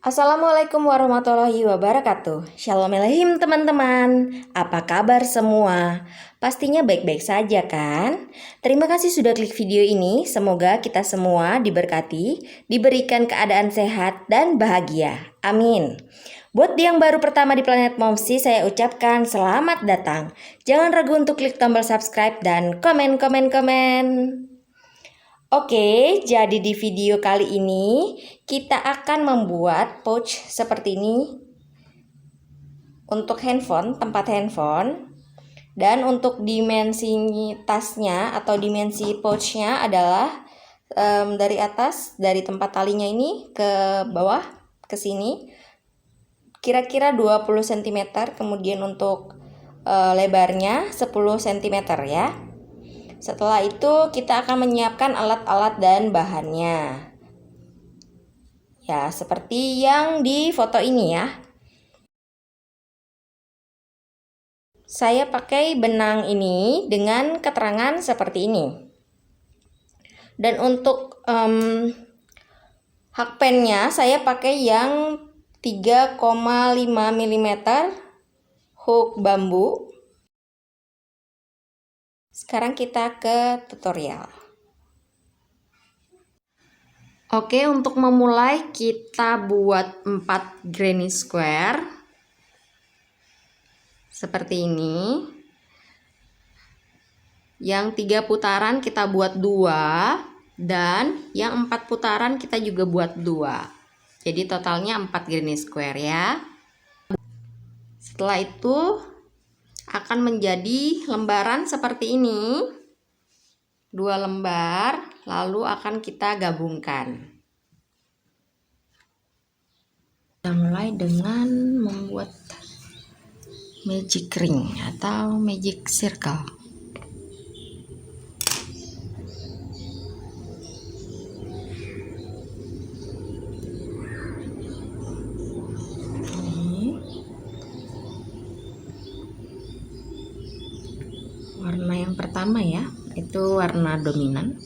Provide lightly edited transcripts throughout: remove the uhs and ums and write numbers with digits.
Assalamualaikum warahmatullahi wabarakatuh. Shalom Alaikum teman-teman. Apa kabar semua? Pastinya baik-baik saja kan? Terima kasih sudah klik video ini. Semoga kita semua diberkati, diberikan keadaan sehat dan bahagia. Amin. Buat yang baru pertama di Planet Momsi, saya ucapkan selamat datang. Jangan ragu untuk klik tombol subscribe dan komen. Oke, jadi di video kali ini kita akan membuat pouch seperti ini untuk handphone, tempat handphone. Dan untuk dimensi tasnya atau dimensi pouchnya adalah dari atas, dari tempat talinya ini ke bawah, ke sini kira-kira 20 cm. Kemudian untuk lebarnya 10 cm ya. Setelah itu kita akan menyiapkan alat-alat dan bahannya. Ya, seperti yang di foto ini ya. Saya pakai benang ini dengan keterangan seperti ini. Dan untuk hakpennya saya pakai yang 3,5 mm hook bambu. Sekarang kita ke tutorial. Oke, untuk memulai kita buat 4 granny square seperti ini. Yang 3 putaran kita buat 2, dan yang 4 putaran kita juga buat 2. Jadi totalnya 4 granny square ya. Setelah itu akan menjadi lembaran seperti ini, 2 lembar, lalu akan kita gabungkan. Kita mulai dengan membuat magic ring atau magic circle. Warna yang pertama ya, itu warna dominan.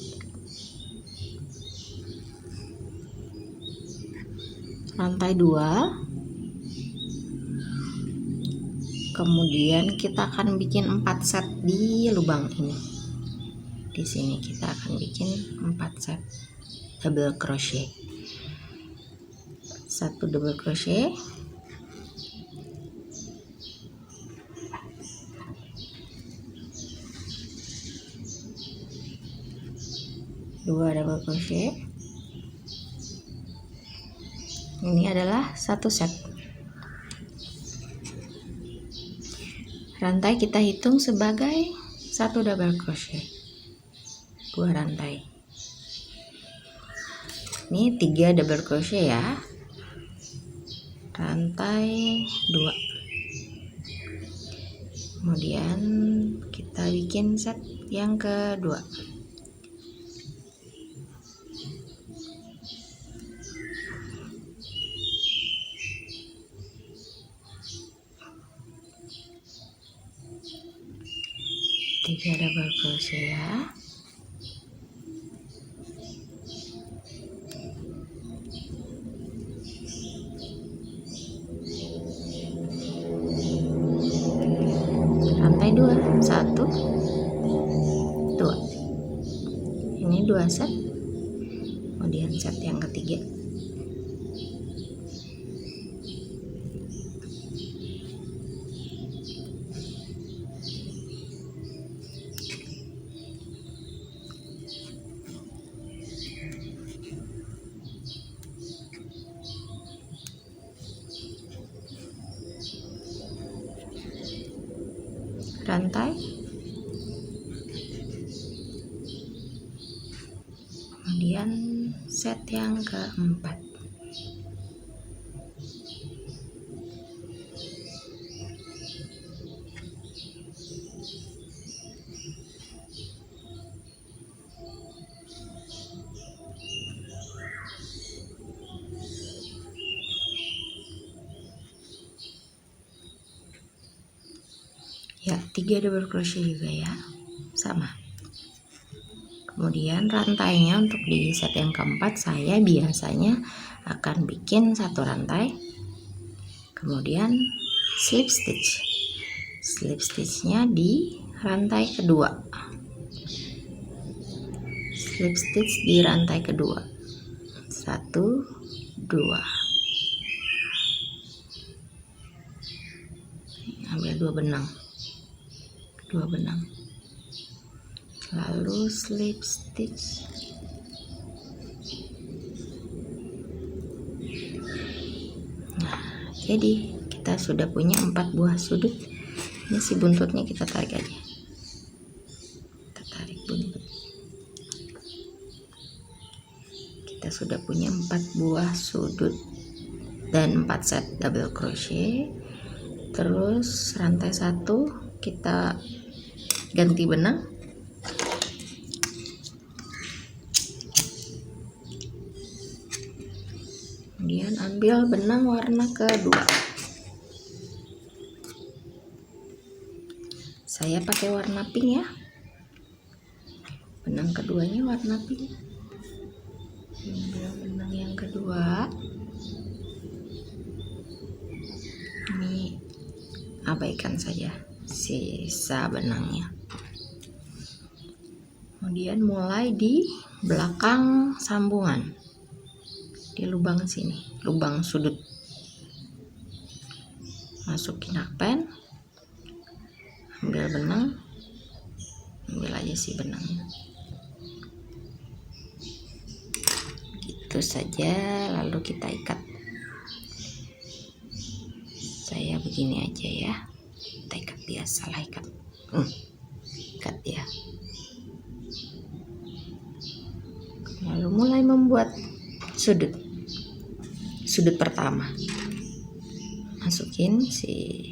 Rantai 2. Kemudian kita akan bikin 4 set di lubang ini. Di sini kita akan bikin 4 set double crochet. 1 double crochet. 2 double crochet. Ini adalah 1 set. Rantai kita hitung sebagai 1 double crochet. 2 rantai. Ini 3 double crochet ya. Rantai 2. Kemudian kita bikin set yang kedua. Tiga double crochet ya. Rantai 2, 1, 2. Ini 2 set. Kemudian set yang ketiga. Rantai, kemudian set yang keempat. Ya, 3 double crochet juga ya, sama. Kemudian rantainya untuk di set yang keempat saya biasanya akan bikin 1 rantai, kemudian slip stitch. Slip stitchnya di rantai kedua. Slip stitch di rantai kedua. 1, 2. Ambil 2 benang. 2 benang. Lalu slip stitch. Nah, jadi kita sudah punya 4 buah sudut. Ini si buntutnya kita tarik aja. Kita tarik buntut. Kita sudah punya 4 buah sudut dan 4 set double crochet. Terus rantai 1 kita ganti benang. Kemudian ambil benang warna kedua. Saya pakai warna pink ya. Benang keduanya warna pink. Ambil benang yang kedua. Ini abaikan saja sisa benangnya. Kemudian mulai di belakang sambungan, di lubang sini, lubang sudut. Masukin hakpen, ambil benang, ambil aja si benangnya. Gitu saja, lalu kita ikat. Saya begini aja ya, kita ikat biasa lah, ikat ya. Lalu mulai membuat sudut pertama. Masukin si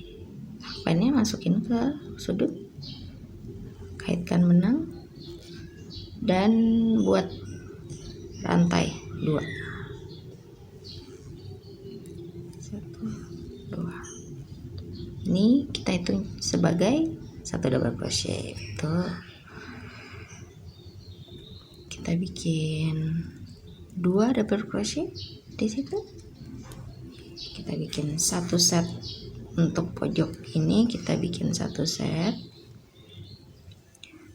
hakpennya, masukin ke sudut, kaitkan benang dan buat rantai 2. 1, 2. Ini kita hitung sebagai 1 double crochet. Tuh, kita bikin 2 double crochet di situ. Kita bikin 1 set untuk pojok ini, kita bikin 1 set.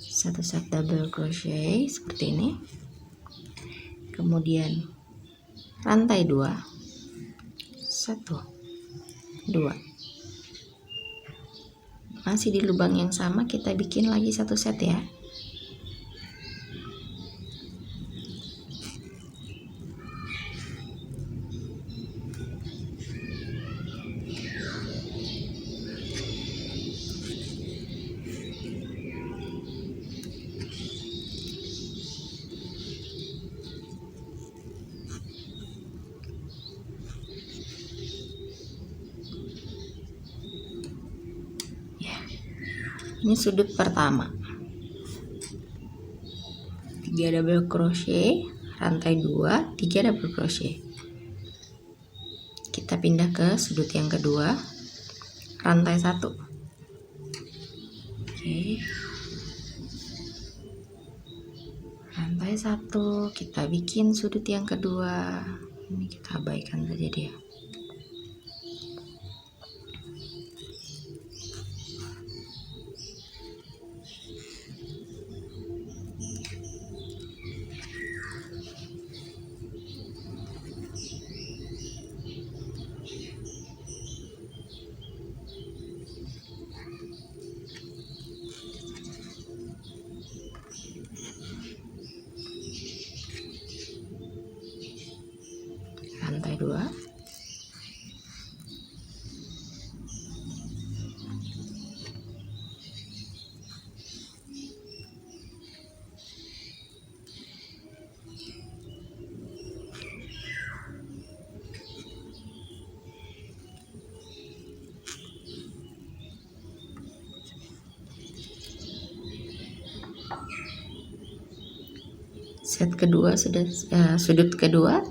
1 set double crochet seperti ini. Kemudian rantai 2. 1, 2. Masih di lubang yang sama kita bikin lagi 1 set ya. Ini sudut pertama. 3 double crochet, rantai 2, 3 double crochet. Kita pindah ke sudut yang kedua, rantai 1. Oke. Rantai 1, kita bikin sudut yang kedua. Ini kita abaikan saja dia. Rantai 2. Set kedua sudah, sudut kedua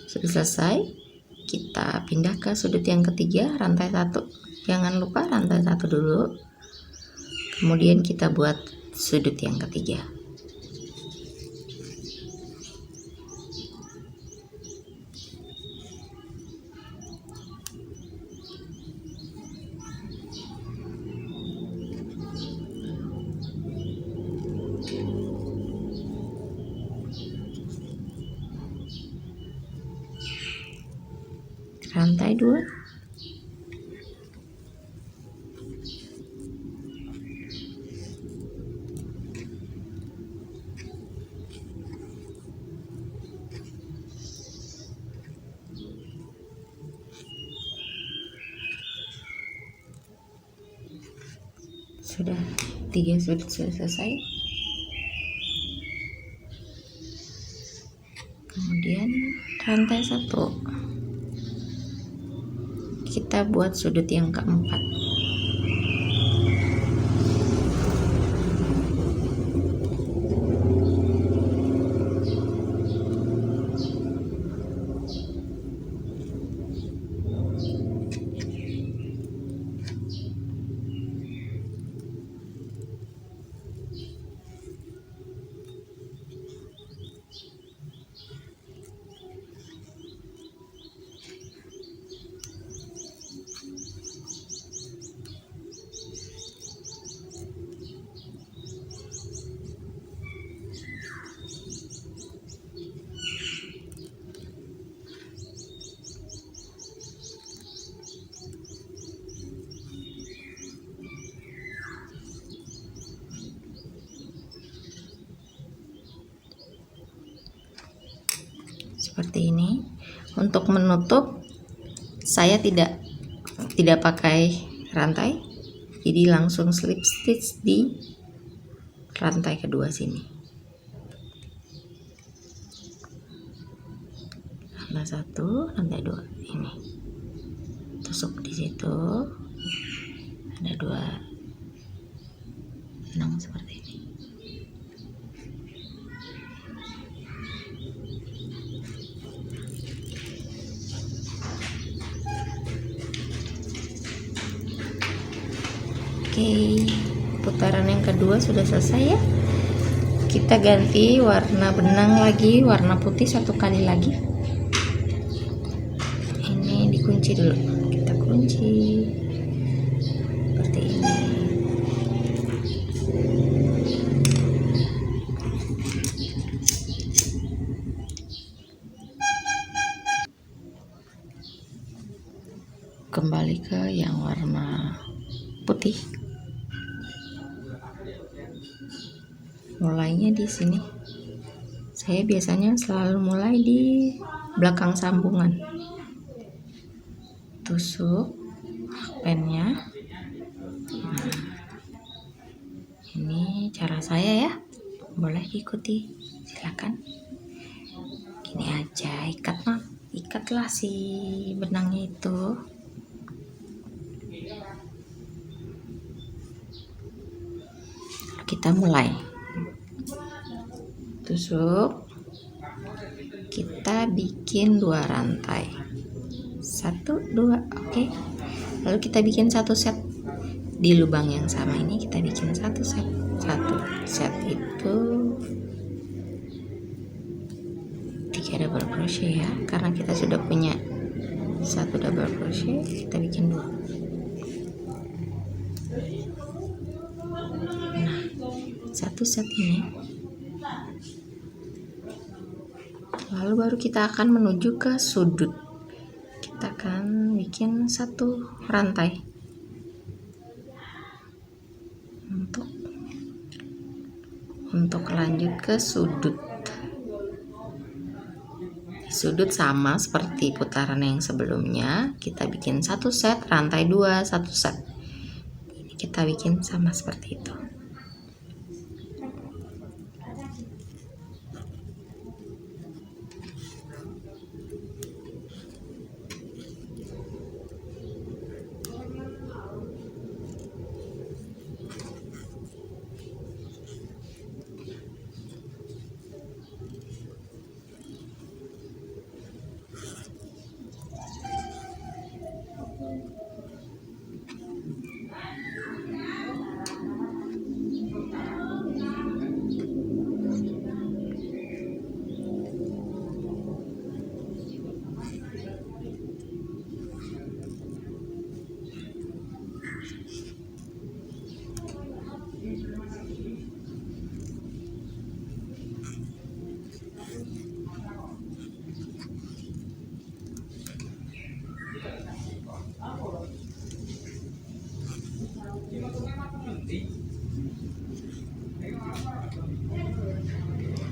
sudah selesai. Kita pindah ke sudut yang ketiga, rantai 1. Jangan lupa rantai 1 dulu. Kemudian kita buat sudut yang ketiga. rantai 2, sudah 3 sudut sudah selesai. Kemudian rantai 1 kita buat sudut yang keempat. Seperti ini. Untuk menutup saya tidak pakai rantai, jadi langsung slip stitch di rantai kedua sini. Rantai 1, rantai 2 ini. Tusuk di situ. Ada 2 benang seperti ini. Oke, putaran yang kedua sudah selesai ya. Kita ganti warna benang lagi, warna putih 1 kali lagi. Ini dikunci dulu, kita kunci seperti ini. Kembali ke yang warna putih. Mulainya di sini. Saya biasanya selalu mulai di belakang sambungan. Tusuk pennya. Nah, ini cara saya ya. Boleh diikuti, silakan. Gini aja, ikatlah si benangnya itu. Kita mulai. Tusuk, kita bikin 2 rantai, 1, 2, oke. Lalu kita bikin 1 set di lubang yang sama ini. Kita bikin 1 set. 1 set itu 3 double crochet ya, karena kita sudah punya 1 double crochet, kita bikin 2. Nah, 1 set ini. Lalu baru kita akan menuju ke sudut. Kita akan bikin 1 rantai untuk lanjut ke sudut. Di sudut sama seperti putaran yang sebelumnya, kita bikin 1 set, rantai 2, 1 set. Ini kita bikin sama seperti itu.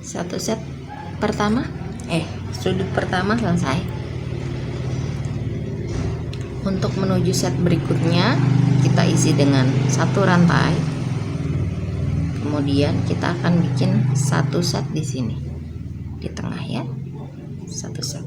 Satu set pertama, sudut pertama selesai. Untuk menuju set berikutnya, kita isi dengan satu rantai. Kemudian kita akan bikin satu set di sini, di tengah ya, satu set.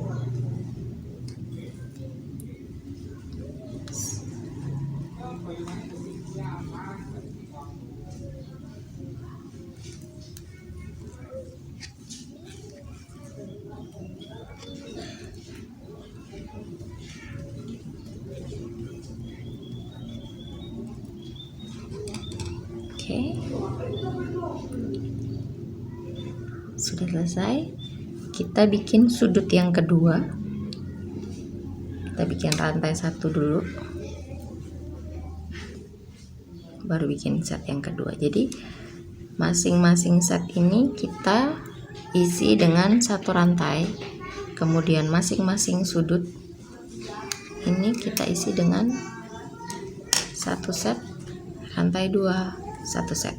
Oke, sudah selesai. Kita bikin sudut yang kedua. Kita bikin rantai satu dulu, baru bikin set yang kedua. Jadi masing-masing set ini kita isi dengan satu rantai, kemudian masing-masing sudut ini kita isi dengan satu set rantai 2, satu set.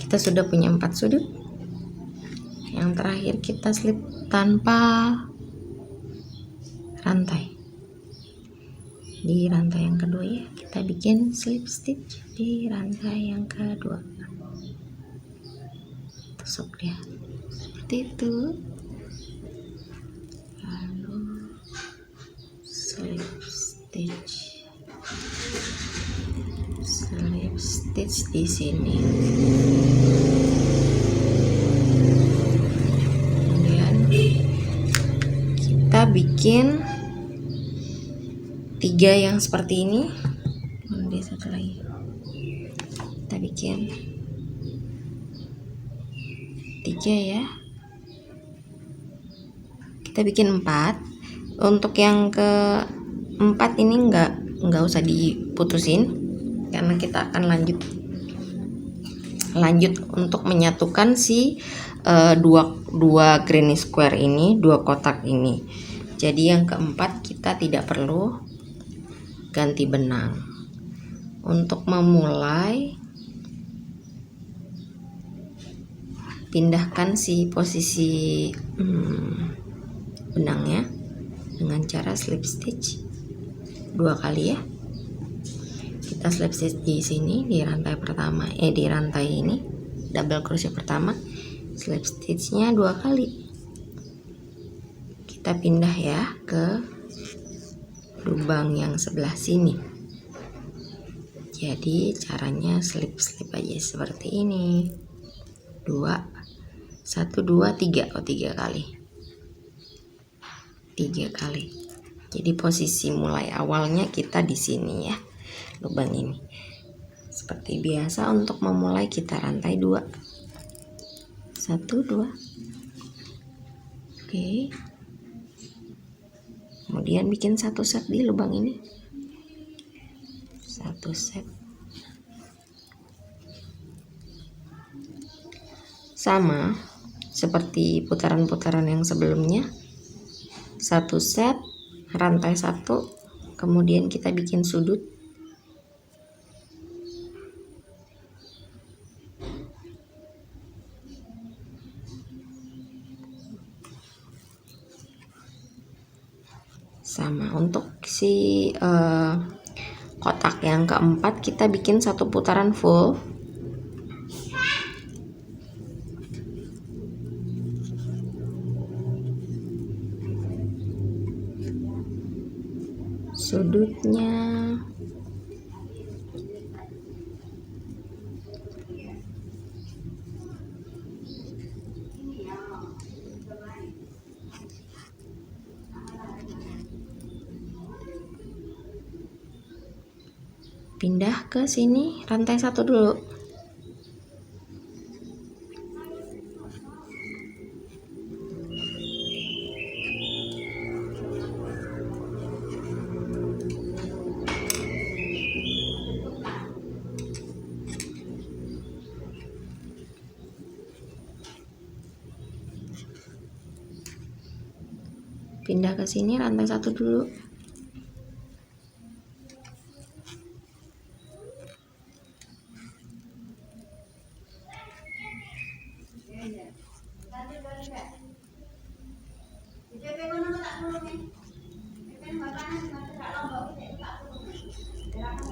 Kita sudah punya 4 sudut. Yang terakhir kita slip tanpa rantai. di rantai yang kedua ya, kita bikin slip stitch di rantai yang kedua, tusuk dia seperti itu, lalu slip stitch di sini. Kemudian kita bikin 3 yang seperti ini. Kemudian satu lagi kita bikin 3 ya, kita bikin 4. Untuk yang keempat ini nggak usah diputusin karena kita akan lanjut untuk menyatukan si dua granny square ini, 2 kotak ini. Jadi yang keempat kita tidak perlu ganti benang. Untuk memulai, pindahkan si posisi benangnya dengan cara slip stitch 2 kali ya. Kita slip stitch di sini di rantai pertama, di rantai ini double crochet pertama, slip stitchnya 2 kali. Kita pindah ya ke lubang yang sebelah sini. Jadi caranya slip aja seperti ini. 1 2 3, 3 kali. 3 kali. Jadi posisi mulai awalnya kita di sini ya, lubang ini. Seperti biasa untuk memulai kita rantai 2. 1 2. Oke. Kemudian bikin 1 set di lubang ini. 1 set. Sama seperti putaran-putaran yang sebelumnya. 1 set, rantai 1, kemudian kita bikin sudut. Sama untuk si kotak yang keempat kita bikin 1 putaran full. Sudutnya pindah ke sini, rantai 1 dulu. Pindah ke sini, rantai 1 dulu.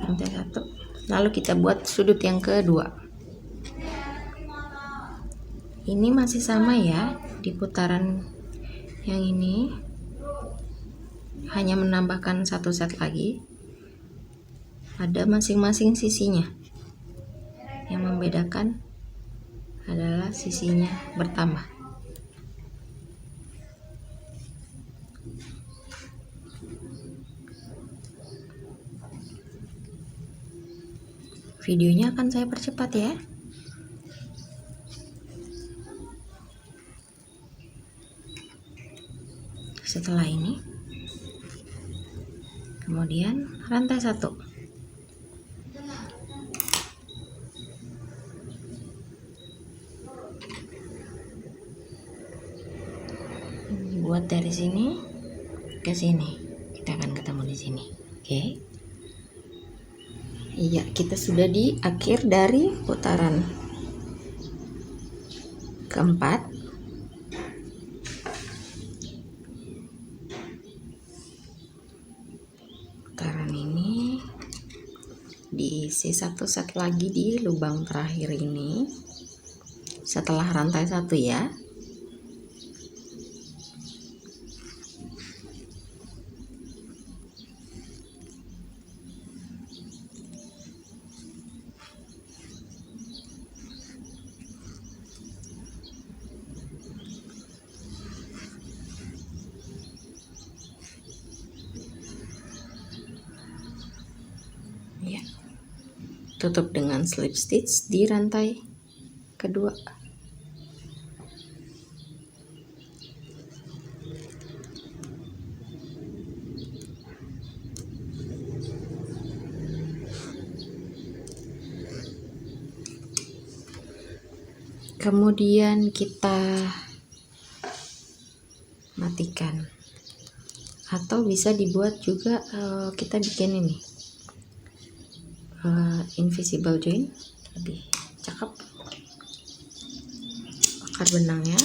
Rantai 1. Lalu kita buat sudut yang kedua. Ini masih sama ya, di putaran yang ini hanya menambahkan 1 set lagi pada masing-masing sisinya. Yang membedakan adalah sisinya bertambah. Videonya akan saya percepat ya. Setelah ini, kemudian rantai 1. Buat dari sini ke sini, kita akan ketemu di sini. Oke. Iya, kita sudah di akhir dari putaran keempat. Putaran ini isi 1 set lagi di lubang terakhir ini setelah rantai 1 ya. Ya, tutup dengan slip stitch di rantai kedua. Kemudian kita matikan, atau bisa dibuat juga kita bikin ini invisible join, lebih cakep. Bakar benangnya,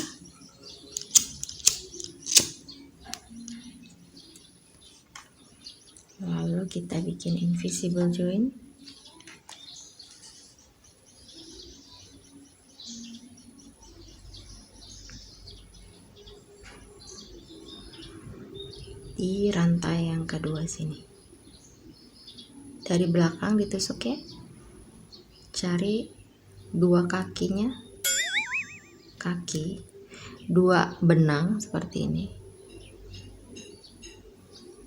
lalu kita bikin invisible join. Di rantai yang kedua sini, dari belakang ditusuk ya, cari 2 kakinya, kaki 2 benang seperti ini.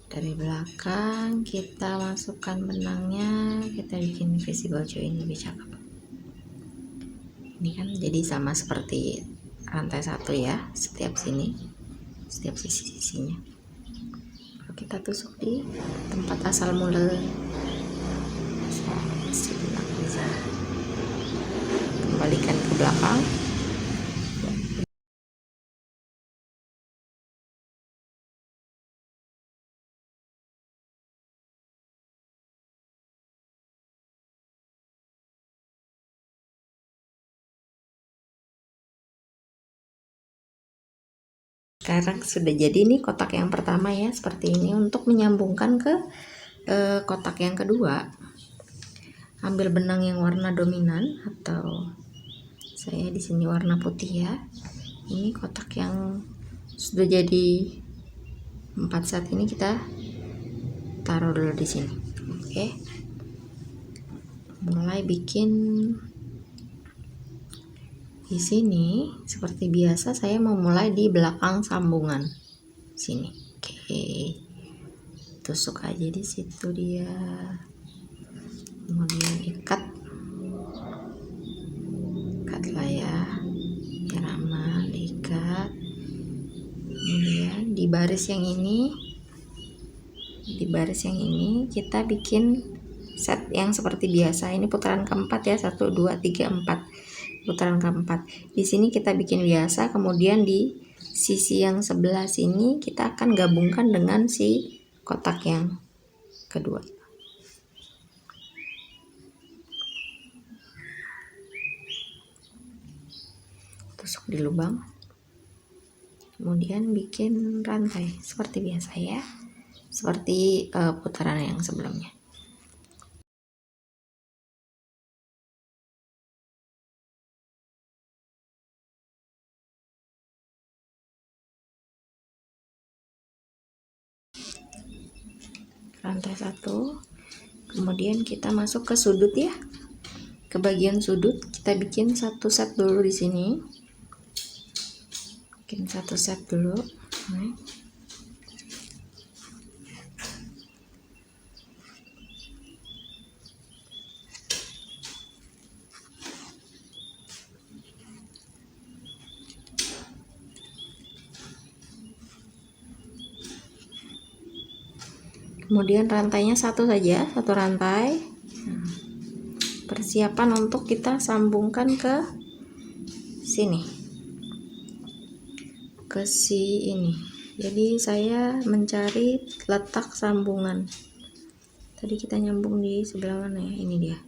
Dari belakang kita masukkan benangnya, kita bikin invisible join lebih cakep. Ini kan jadi sama seperti rantai 1 ya, setiap sini, setiap sisi-sisinya. Kita tusuk di tempat asal mula, kembalikan ke belakang. Sekarang sudah jadi nih kotak yang pertama ya, seperti ini. Untuk menyambungkan ke kotak yang kedua, ambil benang yang warna dominan, atau saya di sini warna putih ya. Ini kotak yang sudah jadi 4 set ini kita taruh dulu di sini. Oke. Mulai bikin di sini seperti biasa, saya memulai di belakang sambungan sini. Oke, tusuk aja di situ dia, kemudian ikat lah ya, biar aman, diikat. Kemudian di baris yang ini, kita bikin set yang seperti biasa. Ini putaran keempat ya, 1 2 3 4 putaran keempat. Di sini kita bikin biasa, kemudian di sisi yang sebelah sini kita akan gabungkan dengan si kotak yang kedua. Tusuk di lubang, kemudian bikin rantai seperti biasa ya, seperti putaran yang sebelumnya. Rantai 1, kemudian kita masuk ke sudut ya, ke bagian sudut kita bikin 1 set dulu di sini, bikin 1 set dulu. Kemudian rantainya 1 saja, 1 rantai. Persiapan untuk kita sambungkan ke sini, ke si ini. Jadi saya mencari letak sambungan. Tadi kita nyambung di sebelah mana ya? Ini dia.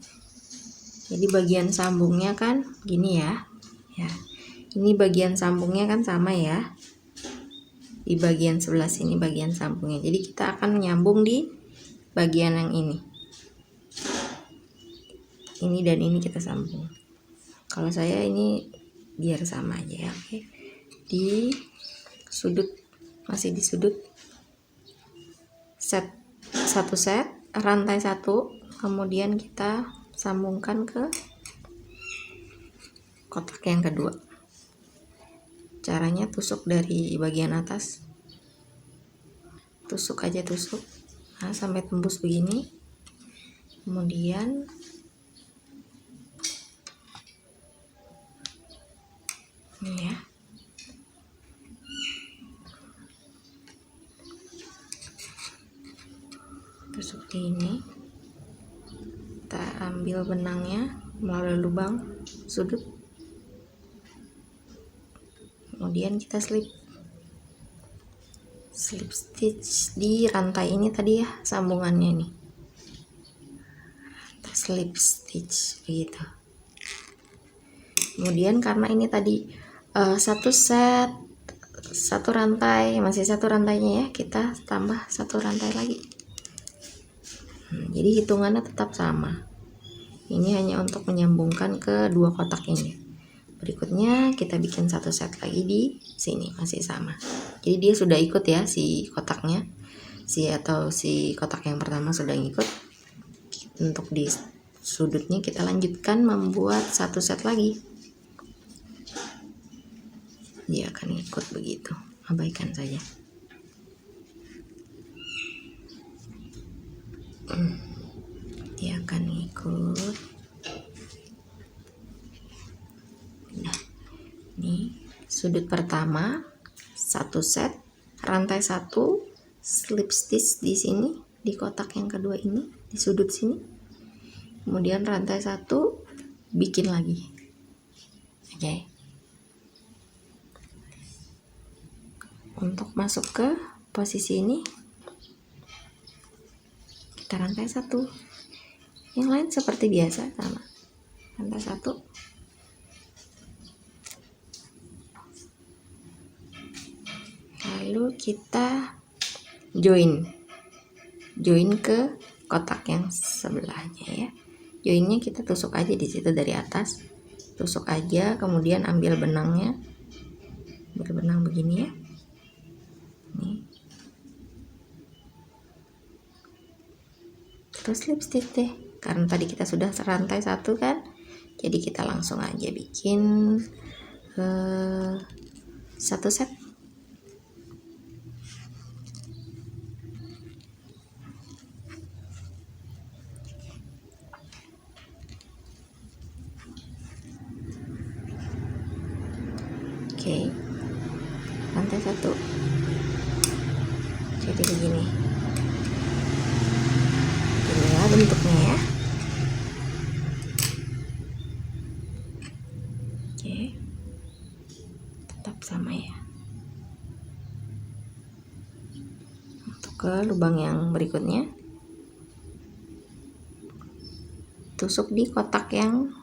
Jadi bagian sambungnya kan gini ya. Ya. Ini bagian sambungnya kan sama ya. Di bagian sebelah sini bagian sambungnya. Jadi kita akan menyambung di bagian yang ini. ini dan ini kita sambung. Kalau saya ini biar sama aja ya. Oke. Di sudut, masih di sudut, satu set rantai 1, kemudian kita sambungkan ke kotak yang kedua. Caranya tusuk dari bagian atas, tusuk aja, tusuk sampai tembus begini, kemudian ini ya, tusuk di ini, kita ambil benangnya melalui lubang sudut, kemudian kita slip stitch di rantai ini tadi ya, sambungannya ini, kita slip stitch begitu. Kemudian karena ini tadi satu set, satu rantai, masih satu rantainya ya, kita tambah satu rantai lagi. Jadi hitungannya tetap sama. Ini hanya untuk menyambungkan ke dua kotak ini. Berikutnya kita bikin satu set lagi di sini, masih sama. Jadi dia sudah ikut ya, si kotaknya, si kotak yang pertama sudah ikut. Untuk di sudutnya kita lanjutkan membuat satu set lagi. Dia akan ikut begitu, abaikan saja. Dia akan ikut. Nah, ini sudut pertama satu set, rantai 1, slip stitch di sini di kotak yang kedua ini, di sudut sini. Kemudian rantai 1 bikin lagi. Oke. Untuk masuk ke posisi ini kita rantai 1. Yang lain seperti biasa sama. Rantai 1. Lalu kita join ke kotak yang sebelahnya ya. Joinnya kita tusuk aja di situ dari atas. Tusuk aja, kemudian ambil benangnya. Ambil benang begini ya. Nih. Terus slip stitch deh, karena tadi kita sudah rantai 1 kan, jadi kita langsung aja bikin satu set. Oke, rantai 1 jadi begini. Inilah bentuknya ya. Oke, tetap sama ya. Untuk ke lubang yang berikutnya, tusuk di kotak yang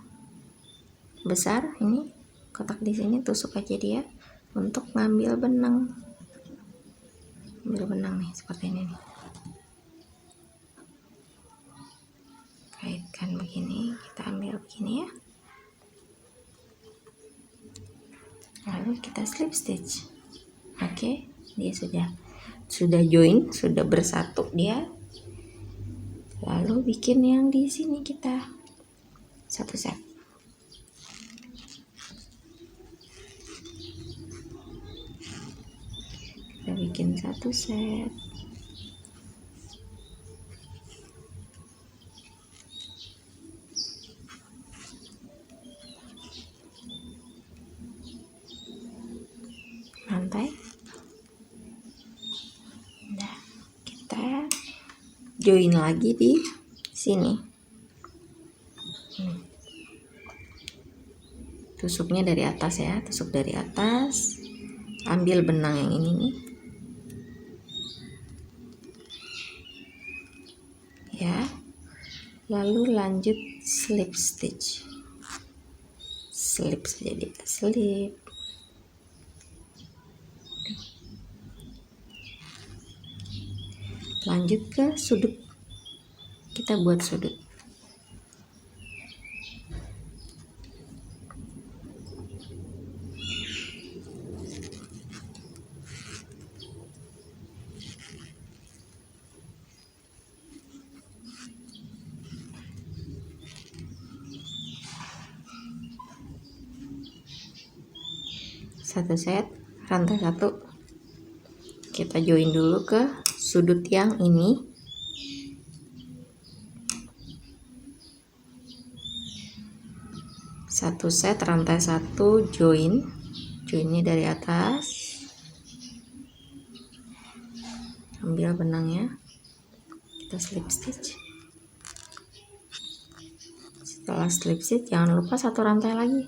besar ini, kotak di sini tusuk aja dia untuk ngambil benang. Ambil benang nih seperti ini nih. Kaitkan begini, kita ambil begini ya. Lalu kita slip stitch. Oke, dia sudah join, sudah bersatu dia. Lalu bikin yang di sini kita satu set. Kita bikin satu set. Rantai. Nah, kita join lagi di sini. Tusuknya dari atas ya, tusuk dari atas. Ambil benang yang ini nih. Ya. Lalu lanjut slip stitch. Slip saja dia, slip. Lanjut ke sudut, kita buat sudut. 1 set rantai 1, kita join dulu ke sudut yang ini. Satu set rantai 1 joinnya dari atas, ambil benangnya, kita slip stitch. Setelah slip stitch jangan lupa 1 rantai lagi,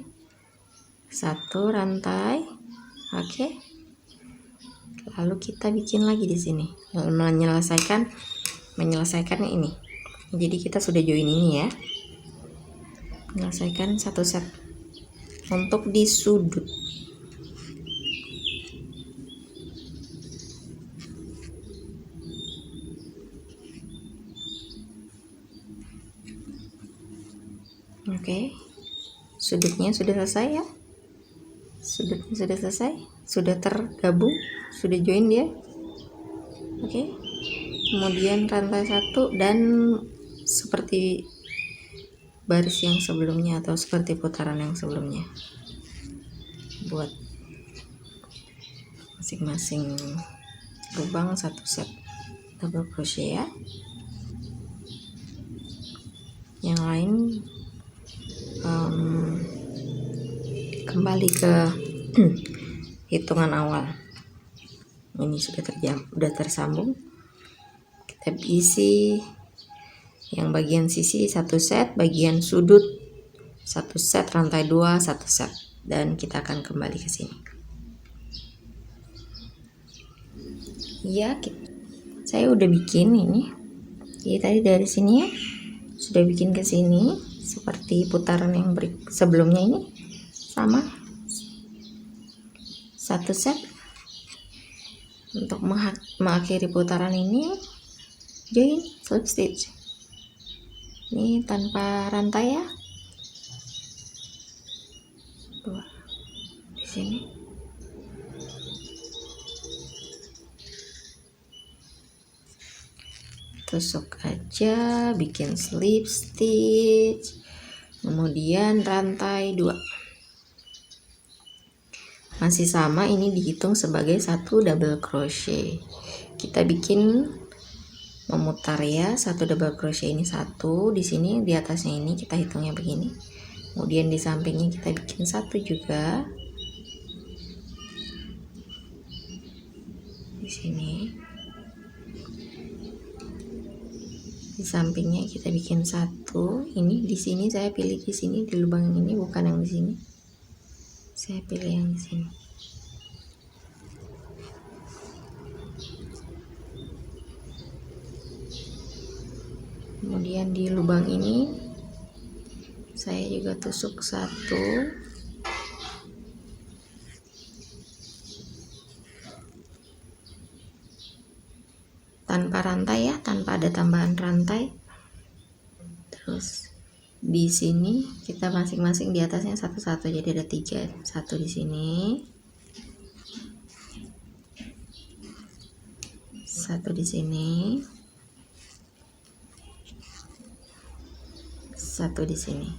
1 rantai. Oke, lalu kita bikin lagi di sini, lalu menyelesaikan ini. Jadi kita sudah join ini ya, menyelesaikan 1 set untuk di sudut. Oke, sudutnya sudah selesai ya, sudutnya sudah selesai, sudah tergabung, sudah join dia. Oke, kemudian rantai 1 dan seperti baris yang sebelumnya atau seperti putaran yang sebelumnya, buat masing-masing lubang 1 set double crochet ya. Yang lain kembali ke hitungan awal. Ini sudah tersambung, kita isi yang bagian sisi 1 set, bagian sudut 1 set, rantai 2 1 set, dan kita akan kembali ke sini ya. Saya udah bikin ini, jadi tadi dari sini ya sudah bikin ke sini seperti putaran yang sebelumnya. Ini sama 1 set. Untuk mengakhiri putaran ini join slip stitch, ini tanpa rantai ya, 2 di sini, tusuk aja, bikin slip stitch, kemudian rantai 2. Masih sama, ini dihitung sebagai 1 double crochet. Kita bikin memutar ya, 1 double crochet ini 1 di sini, di atasnya ini kita hitungnya begini. Kemudian di sampingnya kita bikin 1 juga di sini. Di sampingnya kita bikin 1. Ini di sini saya pilih di sini, di lubang yang ini, bukan yang di sini. Saya pilih yang di sini. Kemudian di lubang ini saya juga tusuk 1. Tanpa rantai ya, tanpa ada tambahan rantai. Terus di sini kita masing-masing di atasnya 1 jadi ada 3. 1 di sini, 1 di sini, 1 di sini.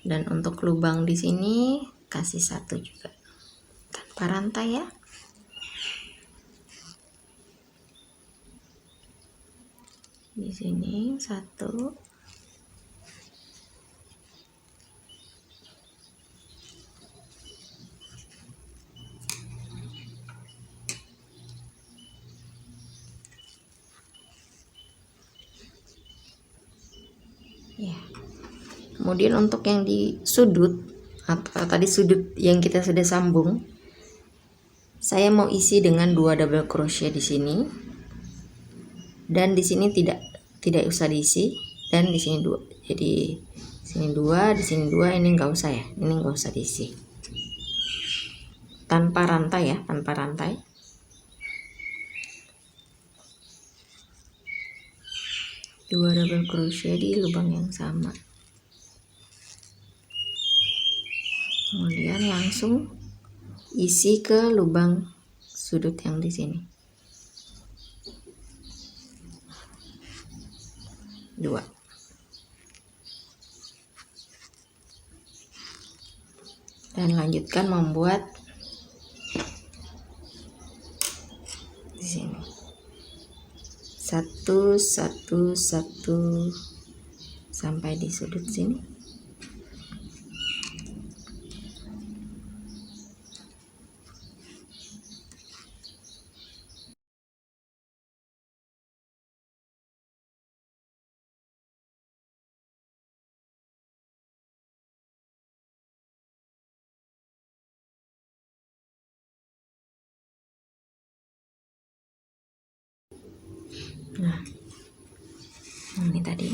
Dan untuk lubang di sini kasih 1 juga tanpa rantai ya. Di sini 1, ya. Kemudian untuk yang di sudut atau tadi sudut yang kita sudah sambung, saya mau isi dengan 2 double crochet di sini, dan di sini tidak usah diisi, dan di sini 2. Jadi sini 2, di sini 2, ini enggak usah ya, ini enggak usah diisi. Tanpa rantai ya, tanpa rantai. Dua double crochet di lubang yang sama. Kemudian langsung isi ke lubang sudut yang di sini. 2. dan lanjutkan membuat di sini 1 1 1 sampai di sudut sini. Nah, ini tadi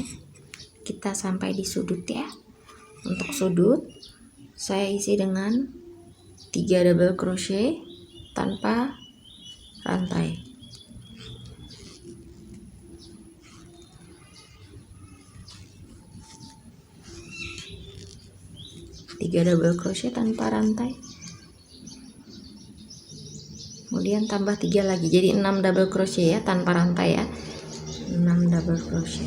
kita sampai di sudut ya. Untuk sudut saya isi dengan 3 double crochet tanpa rantai. Tiga double crochet tanpa rantai, kemudian tambah 3 lagi, jadi 6 double crochet ya, tanpa rantai ya, 6 double crochet.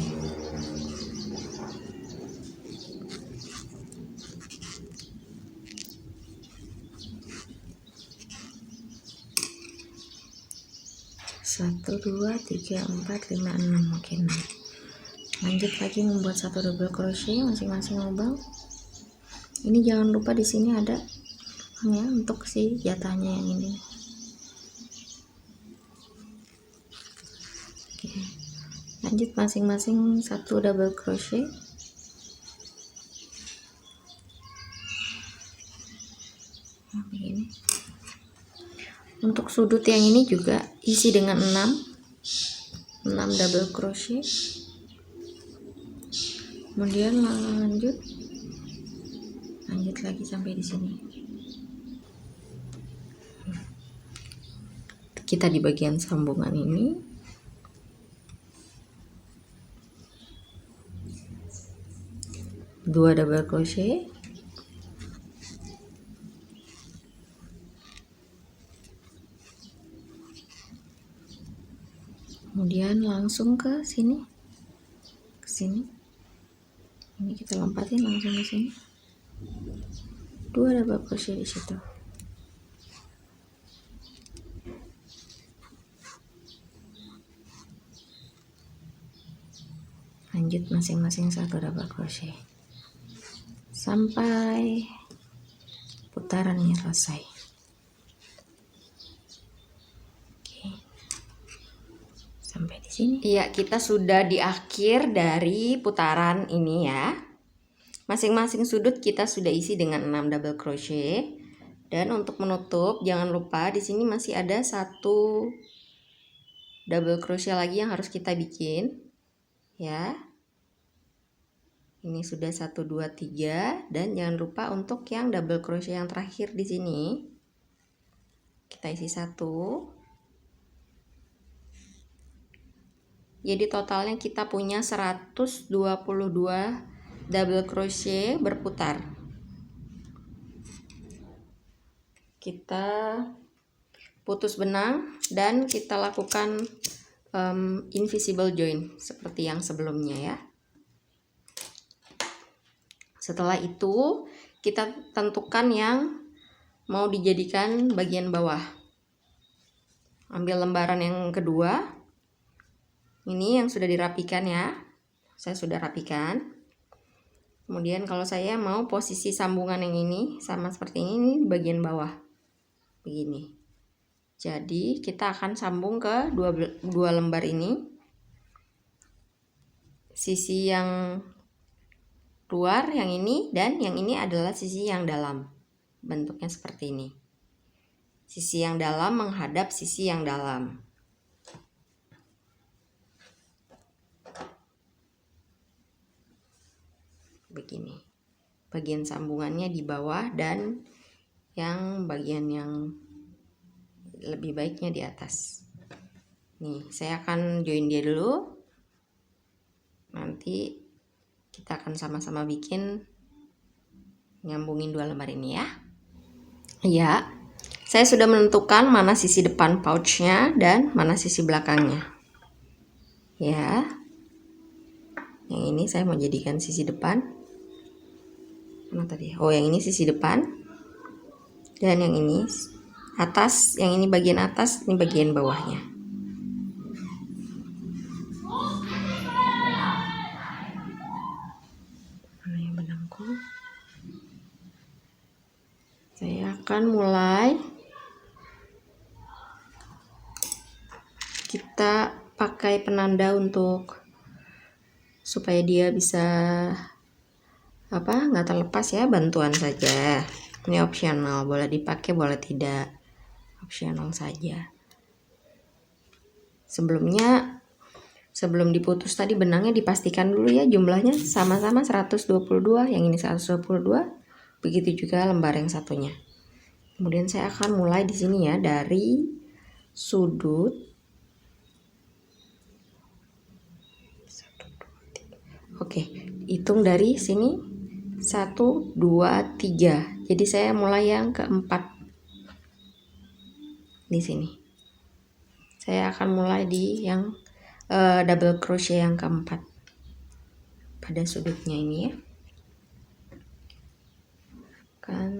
Satu, 2, 3, 4, 5, 6. Oke, 6. Lanjut lagi membuat 1 double crochet masing-masing lubang. Ini jangan lupa di sini ada ya untuk si jatahnya yang ini. Oke. Lanjut masing-masing 1 double crochet. Nah, begini. Untuk sudut yang ini juga isi dengan 6 double crochet. Kemudian lanjut lagi sampai di sini. Kita di bagian sambungan ini dua double crochet, kemudian langsung ke sini, ini kita lompatin langsung ke sini, 2 double crochet di situ. Lanjut masing-masing 1 double crochet sampai putarannya selesai. Oke, sampai di sini. Iya, kita sudah di akhir dari putaran ini ya. Masing-masing sudut kita sudah isi dengan 6 double crochet. Dan untuk menutup jangan lupa di sini masih ada 1 double crochet lagi yang harus kita bikin ya. Ini sudah 1 2 3 dan jangan lupa untuk yang double crochet yang terakhir di sini kita isi 1. Jadi totalnya kita punya 122 double crochet berputar. Kita putus benang dan kita lakukan invisible join seperti yang sebelumnya ya. Setelah itu kita tentukan yang mau dijadikan bagian bawah. Ambil lembaran yang kedua, ini yang sudah dirapikan ya, saya sudah rapikan. Kemudian kalau saya mau posisi sambungan yang ini sama seperti ini di bagian bawah begini. Jadi kita akan sambung ke dua lembar ini. Sisi yang luar yang ini dan yang ini adalah sisi yang dalam. Bentuknya seperti ini. Sisi yang dalam menghadap sisi yang dalam. Begini. Bagian sambungannya di bawah dan yang bagian yang lebih baiknya di atas. Nih, saya akan join dia dulu. Nanti kita akan sama-sama bikin nyambungin 2 lembar ini ya. Iya, saya sudah menentukan mana sisi depan pouchnya dan mana sisi belakangnya. Ya, yang ini saya mau jadikan sisi depan. Mana tadi? Oh, yang ini sisi depan. dan yang ini atas, yang ini bagian atas, ini bagian bawahnya. Mana yang benangku? Saya akan mulai, kita pakai penanda untuk supaya dia bisa nggak terlepas ya, bantuan saja. Ini opsional, boleh dipakai boleh tidak, opsional saja. Sebelum diputus tadi benangnya dipastikan dulu ya jumlahnya sama-sama 122, yang ini 122, begitu juga lembar yang satunya. Kemudian saya akan mulai di sini ya, dari sudut. Oke, hitung dari sini 1, 2, 3. Jadi saya mulai yang keempat di sini. Saya akan mulai di yang double crochet yang keempat pada sudutnya ini ya. Akan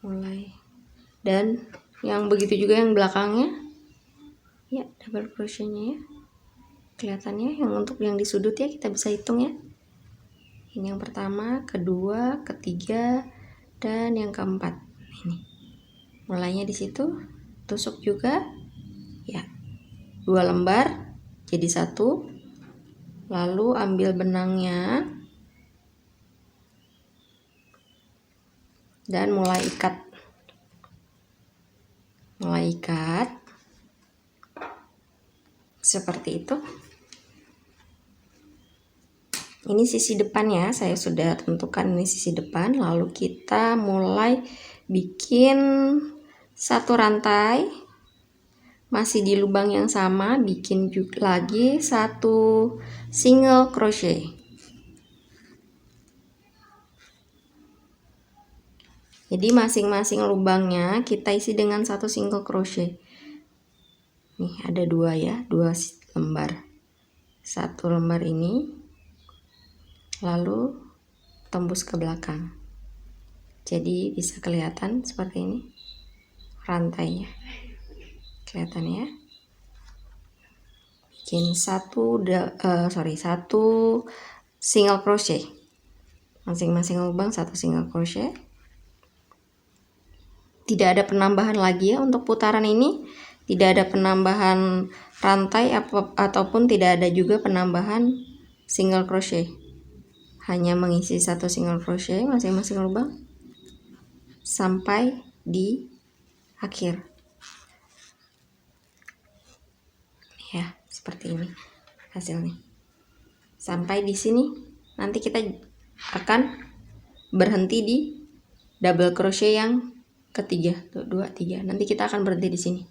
mulai, dan yang begitu juga yang belakangnya ya, double crochetnya ya, kelihatannya yang untuk yang di sudut ya, kita bisa hitung ya. Ini yang pertama, kedua, ketiga, dan yang keempat. Ini mulainya di situ, tusuk juga ya, 2 lembar jadi 1, lalu ambil benangnya dan mulai ikat seperti itu. Ini sisi depannya, saya sudah tentukan ini sisi depan. Lalu kita mulai bikin 1 rantai, masih di lubang yang sama, bikin juga lagi 1 single crochet. Jadi masing-masing lubangnya kita isi dengan 1 single crochet. Nih ada 2 ya, 2 lembar. 1 lembar ini, lalu tembus ke belakang. Jadi bisa kelihatan seperti ini rantainya. Kelihatan ya. Bikin 1 single crochet. Masing-masing lubang 1 single crochet. Tidak ada penambahan lagi ya untuk putaran ini. Tidak ada penambahan rantai ataupun tidak ada juga penambahan single crochet. Hanya mengisi 1 single crochet masing-masing lubang sampai di akhir. Ya, seperti ini hasilnya. Sampai di sini nanti kita akan berhenti di double crochet yang ketiga. 2, 3. Nanti kita akan berhenti di sini.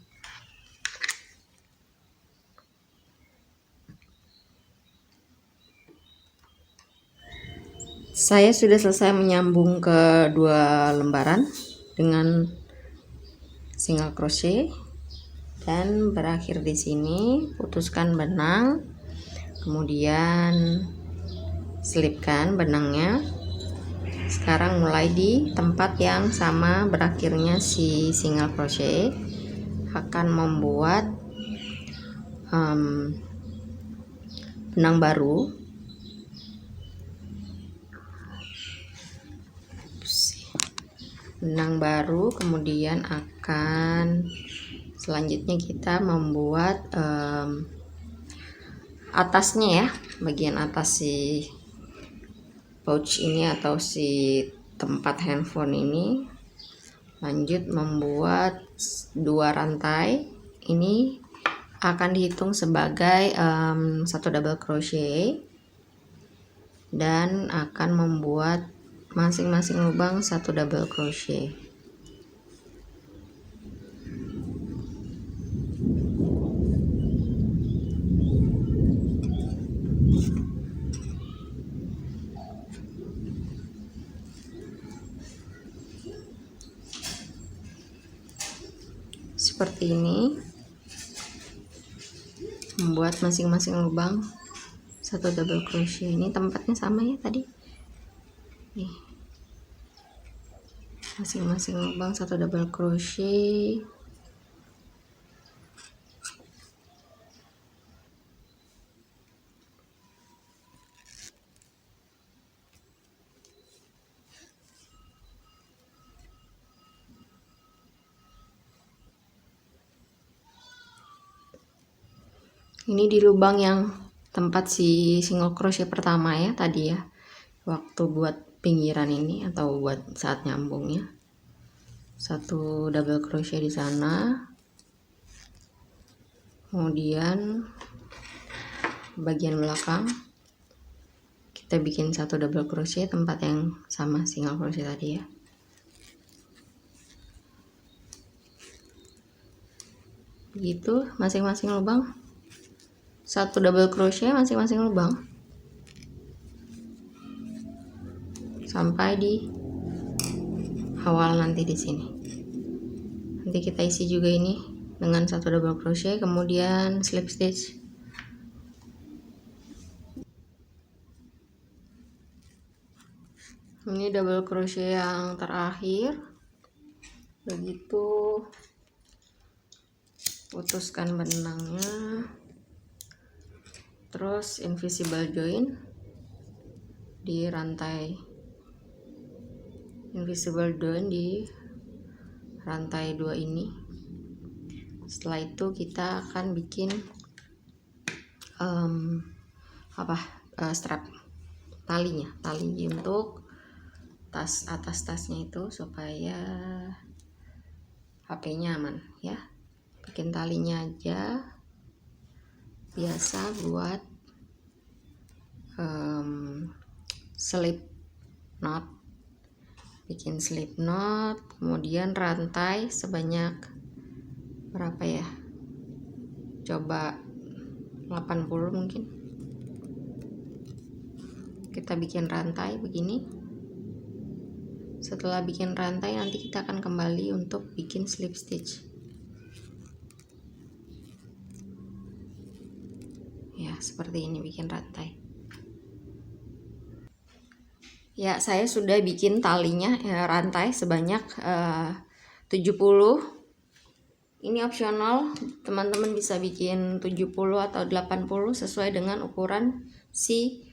Saya sudah selesai menyambung ke 2 lembaran dengan single crochet dan berakhir di sini. Putuskan benang, kemudian selipkan benangnya. Sekarang mulai di tempat yang sama berakhirnya si single crochet, akan membuat benang baru. Kemudian akan selanjutnya kita membuat atasnya ya, bagian atas si pouch ini atau si tempat handphone ini. Lanjut membuat 2 rantai. Ini akan dihitung sebagai 1 double crochet dan akan membuat masing-masing lubang 1 double crochet. Seperti ini, membuat masing-masing lubang 1 double crochet. Ini tempatnya sama ya tadi nih. masing-masing lubang 1 double crochet. Ini di lubang yang tempat si single crochet pertama ya tadi ya, waktu buat pinggiran ini atau buat saat nyambungnya. 1 double crochet di sana, kemudian bagian belakang kita bikin 1 double crochet tempat yang sama single crochet tadi ya. Begitu masing-masing lubang 1 double crochet masing-masing lubang sampai di awal nanti di sini. Nanti kita isi juga ini dengan 1 double crochet, kemudian slip stitch. Ini double crochet yang terakhir. Begitu putuskan benangnya, terus invisible join di rantai, invisible join di rantai 2 ini. Setelah itu kita akan bikin strap tali untuk tas atas tasnya itu supaya HP-nya aman ya. Bikin talinya aja biasa buat slip knot, bikin slip knot, kemudian rantai sebanyak berapa ya, coba 80 mungkin. Kita bikin rantai begini. Setelah bikin rantai nanti kita akan kembali untuk bikin slip stitch ya, seperti ini bikin rantai ya. Saya sudah bikin talinya rantai sebanyak 70. Ini opsional, teman-teman bisa bikin 70 atau 80 sesuai dengan ukuran si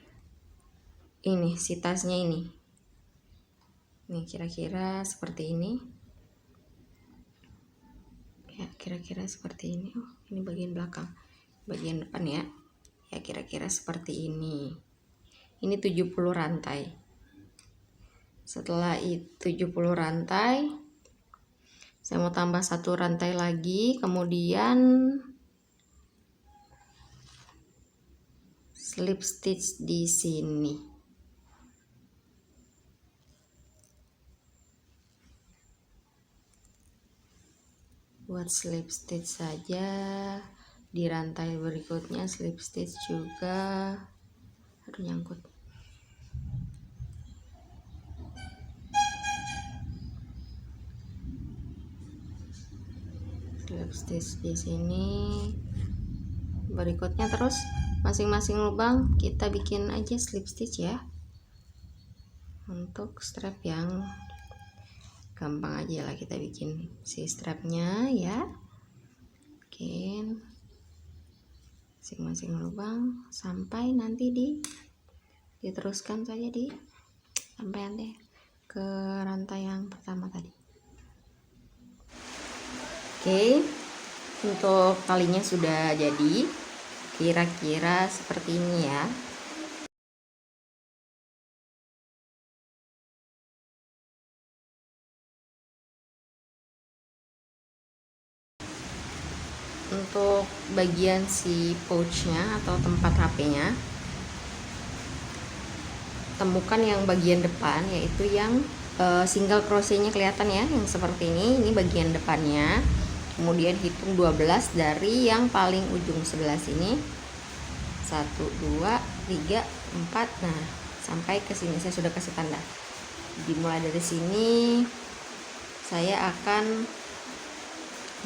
tasnya ini. Nih kira-kira seperti ini ya, kira-kira seperti ini. Oh, ini bagian belakang, bagian depan ya kira-kira seperti ini. Ini 70 rantai. Setelah itu 70 rantai, saya mau tambah 1 rantai lagi, kemudian slip stitch di sini. Buat slip stitch saja, di rantai berikutnya slip stitch juga. Aduh, nyangkut. Slip stitch di sini. Berikutnya terus masing-masing lubang kita bikin aja slip stitch ya. Untuk strap yang gampang aja lah, kita bikin si strapnya ya. Bikin masing-masing lubang sampai nanti diteruskan saja sampai nanti ke rantai yang pertama tadi. Oke, untuk talinya sudah jadi kira-kira seperti ini ya. Untuk bagian si pouchnya atau tempat HP-nya, temukan yang bagian depan, yaitu yang single crochetnya kelihatan ya, yang seperti ini bagian depannya. Kemudian hitung 12 dari yang paling ujung sebelah sini, 1, 2, 3, 4. Nah, sampai ke sini saya sudah kasih tanda. Dimulai dari sini saya akan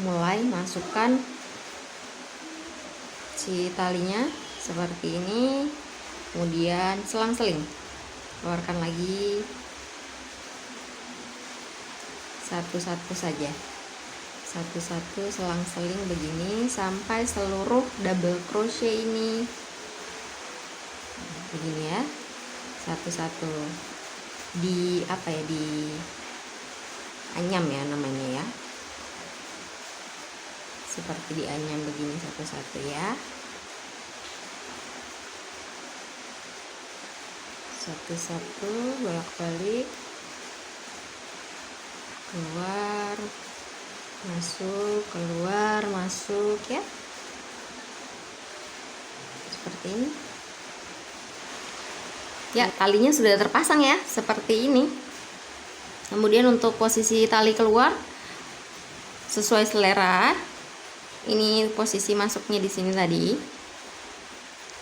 mulai masukkan si talinya seperti ini, kemudian selang-seling keluarkan lagi, satu-satu saja, satu-satu selang-seling begini sampai seluruh double crochet ini begini ya, satu-satu di di anyam ya namanya ya, seperti dianyam begini satu-satu ya, satu-satu bolak-balik, keluar masuk, keluar masuk ya, seperti ini ya. Talinya sudah terpasang ya, seperti ini. Kemudian untuk posisi tali keluar sesuai selera. Ini posisi masuknya di sini tadi.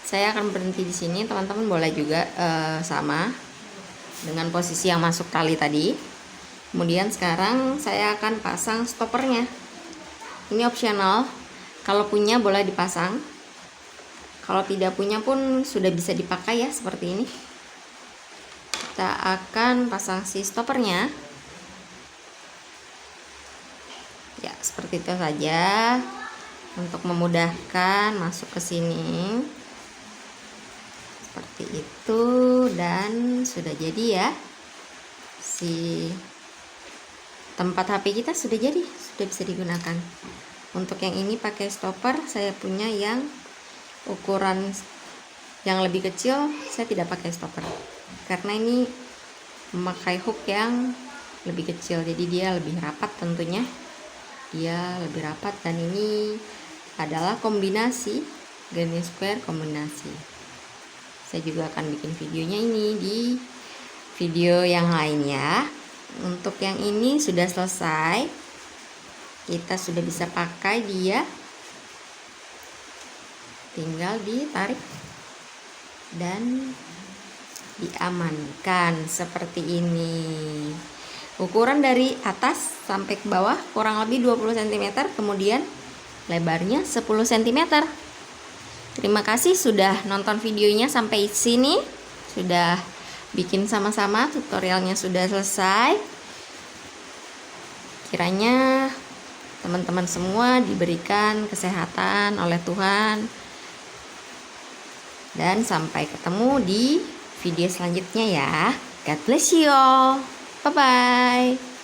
Saya akan berhenti di sini, teman-teman boleh juga sama dengan posisi yang masuk tali tadi. Kemudian sekarang saya akan pasang stoppernya. Ini opsional, kalau punya boleh dipasang, kalau tidak punya pun sudah bisa dipakai ya, seperti ini. Kita akan pasang si stoppernya ya, seperti itu saja untuk memudahkan masuk ke sini, seperti itu. Dan sudah jadi ya, si tempat HP kita sudah jadi, sudah bisa digunakan. Untuk yang ini pakai stopper, saya punya yang ukuran yang lebih kecil, saya tidak pakai stopper karena ini memakai hook yang lebih kecil, jadi dia lebih rapat, tentunya dia lebih rapat. Dan ini adalah kombinasi granny square kombinasi. Saya juga akan bikin videonya ini di video yang lain ya. Untuk yang ini sudah selesai, kita sudah bisa pakai dia, tinggal ditarik dan diamankan seperti ini. Ukuran dari atas sampai ke bawah kurang lebih 20 cm, kemudian lebarnya 10 cm. Terima kasih sudah nonton videonya sampai sini. Sudah bikin sama-sama, tutorialnya sudah selesai. Kiranya teman-teman semua diberikan kesehatan oleh Tuhan. Dan sampai ketemu di video selanjutnya ya. God bless you all. Bye-bye.